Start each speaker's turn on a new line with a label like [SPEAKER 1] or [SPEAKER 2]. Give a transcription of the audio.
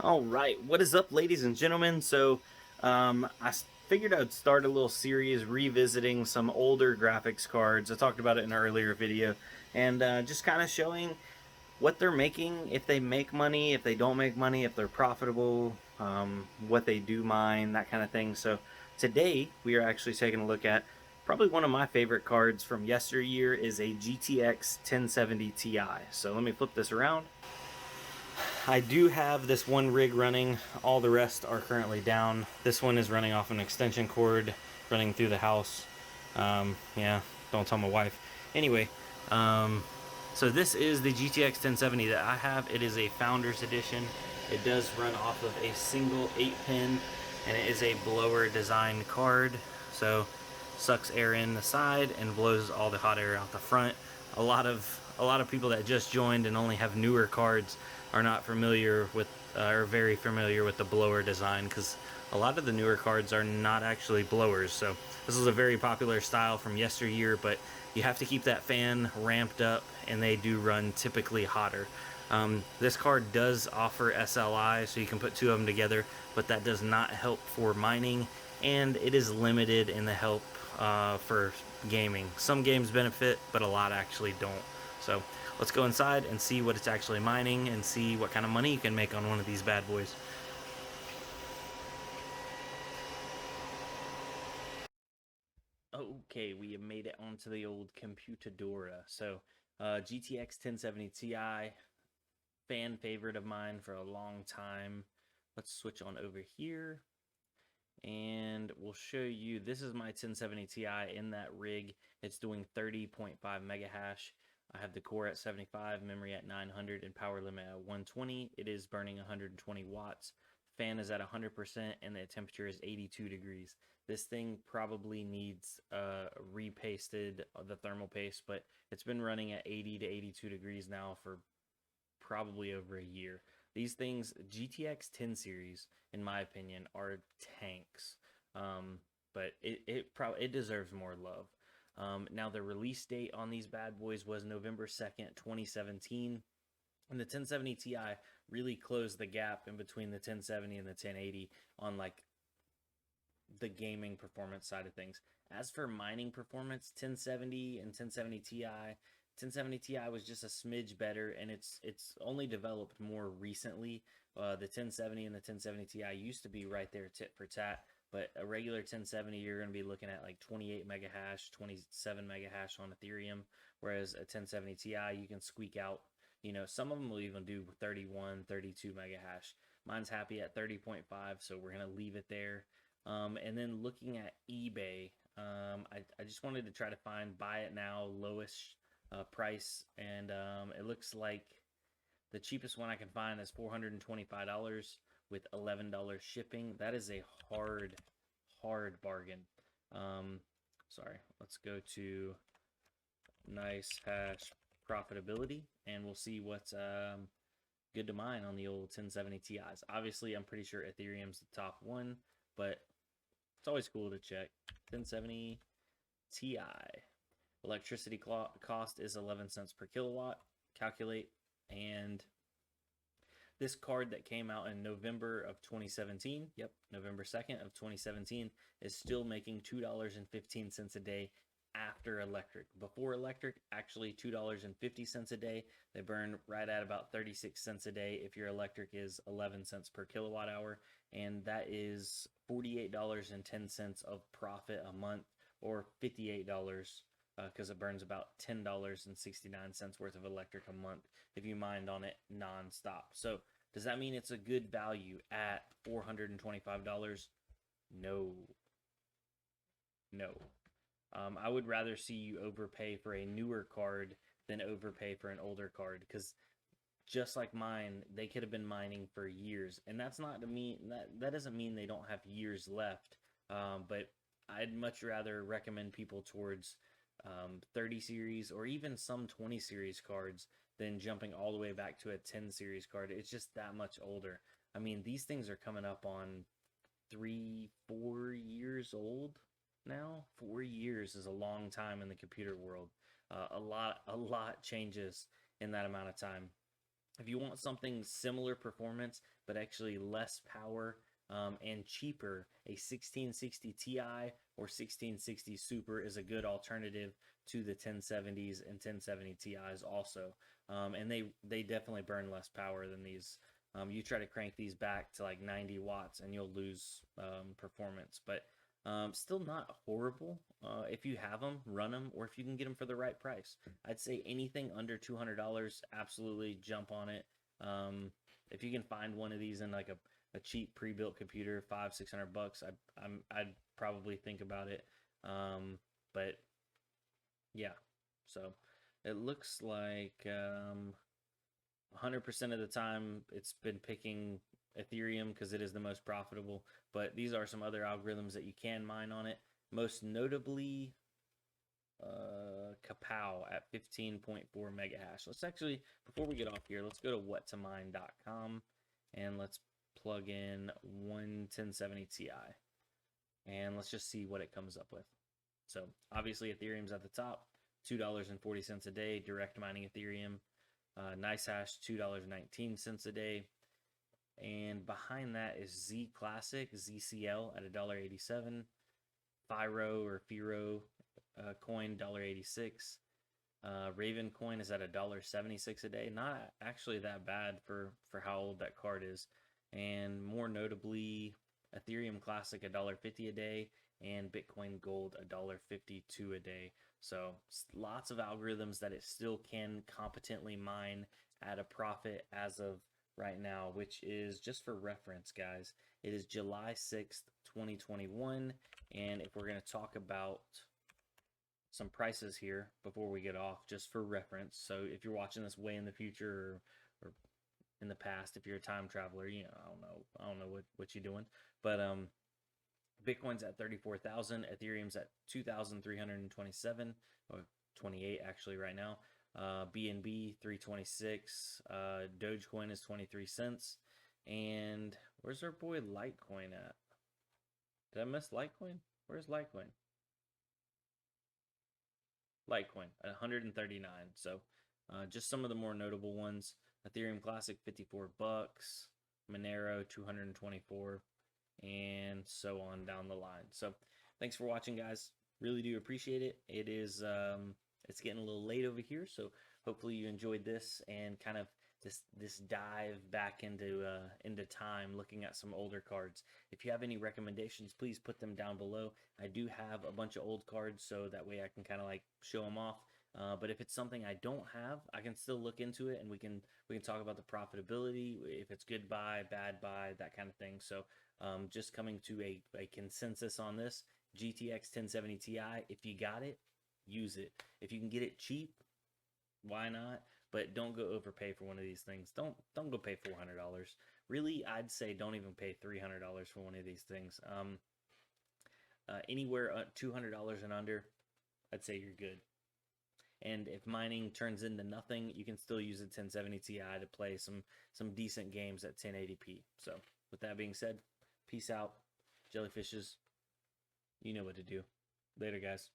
[SPEAKER 1] All right, what is up, ladies and gentlemen? Figured I'd start a little series revisiting some older graphics cards. I talked about it in an earlier video, and just kind of showing what they're making, if they make money, if they don't make money, if they're profitable, what they do mine, that kind of thing. So today we are actually taking a look at probably one of my favorite cards from yesteryear is a GTX 1070 Ti. So let me flip this around. I do have this one rig running. All the rest are currently down. This one is running off an extension cord running through the house. Yeah, don't tell my wife. Anyway, so this is the GTX 1070 that I have. It is a Founders Edition. It does run off of a single 8-pin, and it is a blower design card. So sucks air in the side and blows all the hot air out the front. A lot of people that just joined and only have newer cards are not familiar with or very familiar with the blower design, because a lot of the newer cards are not actually blowers. So this is a very popular style from yesteryear, but you have to keep that fan ramped up, and they do run typically hotter. This card does offer SLI, so you can put two of them together, but that does not help for mining, and it is limited in the help for gaming. Some games benefit, but a lot actually don't. So let's go inside and see what it's actually mining and see what kind of money you can make on one of these bad boys. Okay, we have made it onto the old Computadora. So GTX 1070 Ti, fan favorite of mine for a long time. Let's switch on over here and we'll show you. This is my 1070 Ti in that rig. It's doing 30.5 mega hash. I have the core at 75, memory at 900, and power limit at 120. It is burning 120 watts. Fan is at 100%, and the temperature is 82 degrees. This thing probably needs repasted, the thermal paste, but it's been running at 80 to 82 degrees now for probably over a year. These things, GTX 10 series, in my opinion, are tanks. But it deserves more love. Now the release date on these bad boys was November 2nd, 2017. And the 1070 Ti really closed the gap in between the 1070 and the 1080 on like the gaming performance side of things. As for mining performance, 1070 and 1070 Ti, 1070 Ti was just a smidge better, and it's only developed more recently. The 1070 and the 1070 Ti used to be right there tit for tat, but a regular 1070 you're going to be looking at like 28 mega hash, 27 mega hash on Ethereum, whereas a 1070 Ti you can squeak out. Some of them will even do 31, 32 mega hash. Mine's happy at 30.5, so we're going to leave it there. And then looking at eBay, I just wanted to try to find buy it now, lowest price, and it looks like the cheapest one I can find is $425 with $11 shipping. That is a hard bargain. Sorry, let's go to nice hash profitability, and we'll see what's good to mine on the old 1070 Ti's. Obviously, I'm pretty sure Ethereum's the top one, but it's always cool to check. 1070 Ti. Electricity cost is 11 cents per kilowatt. Calculate. And this card that came out in November of 2017, yep, November 2nd of 2017, is still making $2.15 a day after electric. Before electric, actually $2.50 a day. They burn right at about 36 cents a day if your electric is 11 cents per kilowatt hour, and that is $48.10 of profit a month, or $58 because it burns about $10.69 worth of electric a month if you mined on it nonstop. So does that mean it's a good value at $425? No. No. I would rather see you overpay for a newer card than overpay for an older card, because just like mine, they could have been mining for years, and that's not to mean that doesn't mean they don't have years left. But I'd much rather recommend people towards 30 series or even some 20 series cards than jumping all the way back to a 10 series card. It's just that much older. I mean, these things are coming up on 3-4 years old now. 4 years is a long time in the computer world. A lot changes in that amount of time. If you want something similar performance, but actually less power and cheaper, a 1660 Ti or 1660 Super is a good alternative to the 1070s and 1070 Ti's also. And they definitely burn less power than these. You try to crank these back to like 90 watts and you'll lose performance, but still not horrible. If you have them, run them, or if you can get them for the right price. I'd say anything under $200, absolutely jump on it. If you can find one of these in like a cheap pre-built computer, 500-600 bucks, I'd probably think about it. But yeah, so it looks like 100% of the time it's been picking Ethereum because it is the most profitable, but these are some other algorithms that you can mine on it, most notably Kapow at 15.4 mega hash. Let's actually, before we get off here, let's go to whattomine.com and let's plug in 1070 Ti and let's just see what it comes up with. So obviously Ethereum's at the top, $2.40 a day, direct mining Ethereum. Nice hash, $2.19 a day. And behind that is Z Classic, ZCL at $1.87. Firo or Firo coin, $1.86. Raven coin is at $1.76 a day. Not actually that bad for how old that card is. And more notably, Ethereum Classic, $1.50 a day. And Bitcoin Gold, $1.52 a day. So lots of algorithms that it still can competently mine at a profit as of right now, which is, just for reference, guys, it is July 6th, 2021. And if we're going to talk about some prices here before we get off, just for reference. So if you're watching this way in the future or in the past, if you're a time traveler, you know, I don't know what you're doing, but Bitcoin's at 34,000, Ethereum's at 2,327 or 28 actually right now. BNB 326, Dogecoin is 23 cents, and where's our boy Litecoin at? Did I miss Litecoin? Where's Litecoin? Litecoin at 139. So just some of the more notable ones. Ethereum Classic 54 bucks, Monero 224, and so on down the line. So thanks for watching, guys. Really do appreciate it. It is it's getting a little late over here, so hopefully you enjoyed this and kind of this dive back into time, looking at some older cards. If you have any recommendations, please put them down below. I do have a bunch of old cards, so that way I can kind of like show them off. But if it's something I don't have, I can still look into it, and we can talk about the profitability, if it's good buy, bad buy, that kind of thing. So just coming to a consensus on this, GTX 1070 Ti, if you got it, use it. If you can get it cheap, why not? But don't go overpay for one of these things. Don't go pay $400. Really, I'd say don't even pay $300 for one of these things. Anywhere $200 and under, I'd say you're good. And if mining turns into nothing, you can still use a 1070 Ti to play some decent games at 1080p. So with that being said, peace out, jellyfishes. You know what to do. Later, guys.